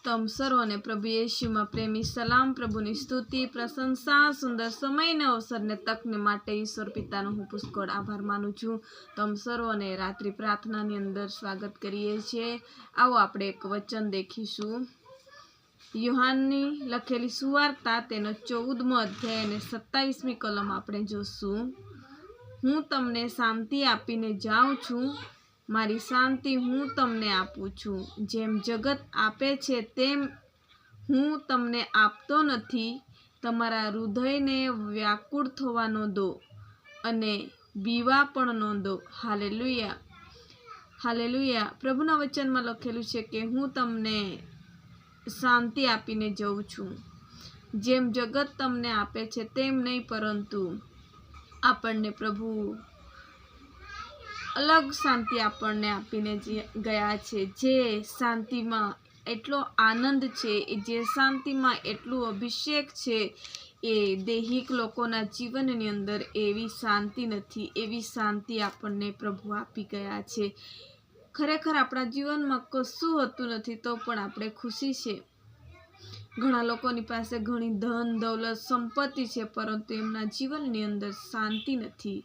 તમ સર્વને પ્રભુ યેશુમાં પ્રેમી સલામ, પ્રભુની સ્તુતિ, પ્રશંસા, સુંદર સમયને અવસરને તકને માટે ઈશ્વર પિતાનો હું પુષ્કળ આભાર માનું છું. તમ સર્વને રાત્રિ પ્રાર્થનાની અંદર સ્વાગત કરીએ છીએ. આવો આપણે એક વચન દેખીશું. યુહાનની લખેલી સુવાર્તા તેનો 14મો અધ્યાય અને 27મી કલમ આપણે જોશું. હું તમને શાંતિ આપીને જાઉં છું, મારી શાંતિ હું તમને આપું છું. જેમ જગત આપે છે તેમ હું તમને આપતો નથી. તમારા હૃદયને વ્યાકુળ થવા ન દો અને બીવા પણ ન દો. Hallelujah, hallelujah. પ્રભુના વચનમાં લખેલું છે કે હું તમને શાંતિ આપીને જઉં છું. જેમ જગત તમને આપે છે તેમ નહીં, પરંતુ આપણને પ્રભુ અલગ શાંતિ આપણને આપીને ગયા છે. જે શાંતિમાં એટલો આનંદ છે, જે શાંતિમાં એટલું અભિષેક છે, એ દૈહિક લોકોના જીવનની અંદર એવી શાંતિ નથી. એવી શાંતિ આપણને પ્રભુ આપી ગયા છે. ખરેખર આપણા જીવનમાં કશું હોતું નથી તો પણ આપણે ખુશી છે. ઘણા લોકોની પાસે ઘણી ધન દૌલત સંપત્તિ છે, પરંતુ એમના જીવનની અંદર શાંતિ નથી.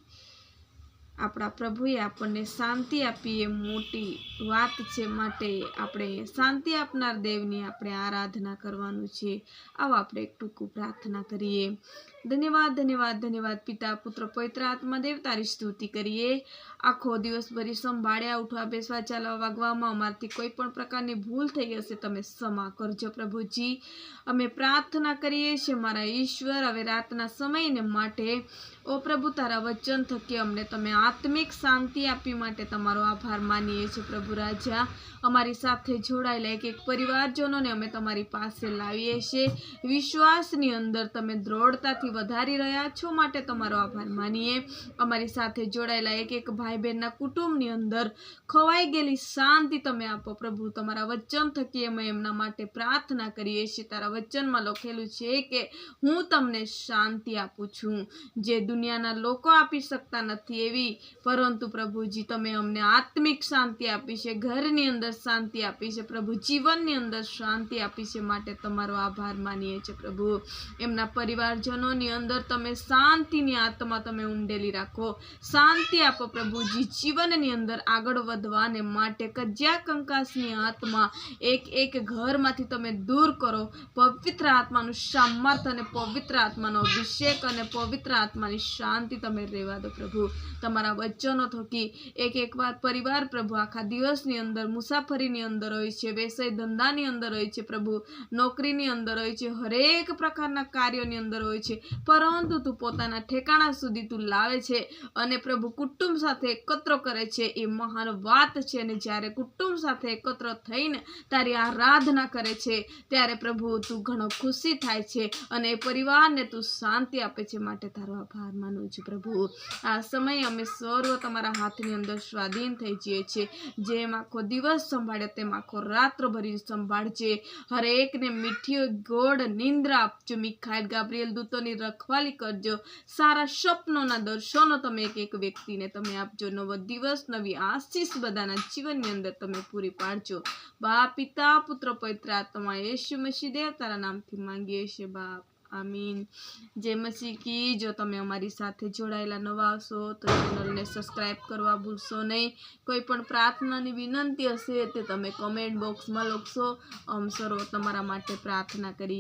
આપણા પ્રભુએ આપણને શાંતિ આપી એ મોટી વાત છે. માટે આપણે શાંતિ આપનાર દેવની આપણે આરાધના કરવાનું છે. આવો આપણે એક ટૂંકું પ્રાર્થના કરીએ. ધન્યવાદ, ધન્યવાદ, ધન્યવાદ પિતા, પુત્ર, પવિત્ર આત્મા દેવ, તારી સ્તુતિ કરીએ. આખો દિવસ ભરી સંભાળ્યા, ઉઠવા, બેસવા, ચાલવા, વાગવામાં અમારથી કોઈ પણ પ્રકારની ભૂલ થઈ હશે, તમે ક્ષમા કરજો પ્રભુજી. અમે પ્રાર્થના કરીએ છીએ મારા ઈશ્વર, હવે રાતના સમયને માટે ઓ પ્રભુ, તારા વચન થકી અમને તમે આત્મિક શાંતિ આપી માટે તમારો આભાર માનીએ છીએ પ્રભુ રાજા. અમારી સાથે જોડાયેલા એક પરિવારજનોને અમે તમારી પાસે લાવીએ છીએ. વિશ્વાસની અંદર તમે દ્રઢતાથી વધારી રહ્યા છો માટે તમારો આભાર માનીએ. અમારી સાથે જોડાયેલા એક ભાઈ બહેનના કુટુંબની અંદર ખોવાઈ ગયેલી શાંતિ તમે આપો પ્રભુ. તમારા વચન થકી અમે એમના માટે પ્રાર્થના કરીએ છીએ. તારા વચનમાં લખેલું છે કે હું તમને શાંતિ આપું છું, જે દુનિયાના લોકો આપી શકતા નથી એવી, પરંતુ પ્રભુજી તમે અમને આત્મિક શાંતિ આપી છે. ઘરની અંદર શાંતિ આપી છે પ્રભુ, જીવનની અંદર શાંતિ આપી છે માટે તમારો આભાર માનીએ છીએ પ્રભુ. એમના પરિવારજનોની અંદર તમે શાંતિની આત્મા તમે ઊંડેલી રાખો. શાંતિ આપો પ્રભુજી, જીવનની અંદર આગળ વધવાને માટે કજ્યા કંકાસની આત્મા એક ઘરમાંથી તમે દૂર કરો. પવિત્ર આત્માનું સામર્થ્ય અને પવિત્ર આત્માનો અભિષેક અને પવિત્ર આત્માની શાંતિ તમે રહેવા દો પ્રભુ. તમારા વચનો થકી એક વાર પરિવાર પ્રભુ આખા દિવસની અંદર મુસાફરીની અંદર હોય છે, વ્યવસાય ધંધાની અંદર હોય છે પ્રભુ, નોકરીની અંદર હોય છે, હરેક પ્રકારના કાર્યોની અંદર હોય છે, પરંતુ તું પોતાના ઠેકાણા સુધી તું લાવે છે અને પ્રભુ કુટુંબ સાથે એકત્ર કરે છે. એ મહાન વાત છે. અને જ્યારે કુટુંબ સાથે એકત્ર થઈને તારી આરાધના કરે છે ત્યારે પ્રભુ તું ઘણો ખુશી થાય છે અને એ પરિવારને તું શાંતિ આપે છે માટે તારો આભાર માનું છું પ્રભુ. આ સમયે અમે સર્વ તમારા હાથની અંદર સ્વાધીન થઈ જઈએ છીએ. જેમ આખો દિવસ સંભાળે તેમ આખો રાત્ર ભરી સંભાળજે. હરેકને મીઠી ગોળ નિંદ્રા આપજો. મિખાએલ ગાબ્રિએલ દૂતોની રખવાલી કરજો. સારા સપનોના દર્શનો તમે એક વ્યક્તિને તમે આપજો. નવો દિવસ, નવી આશીષ બધાના જીવનની અંદર તમે પૂરી પાડજો. બાપ, પિતા, પુત્ર, પવિત્ર આત્મા યેશુ મસીહ દેવ તારા નામથી માંગીએ છીએ બાપ, આમીન. જય મસીહ કી. જો તમે અમારી સાથે જોડાયેલા નવા હશો તો ચેનલને સબસ્ક્રાઈબ કરવા ભૂલશો નહીં. કોઈ પણ પ્રાર્થનાની વિનંતી હશે તે તમે કમેન્ટ બોક્સમાં લખશો. સર્વ તમારા માટે પ્રાર્થના કરીએ.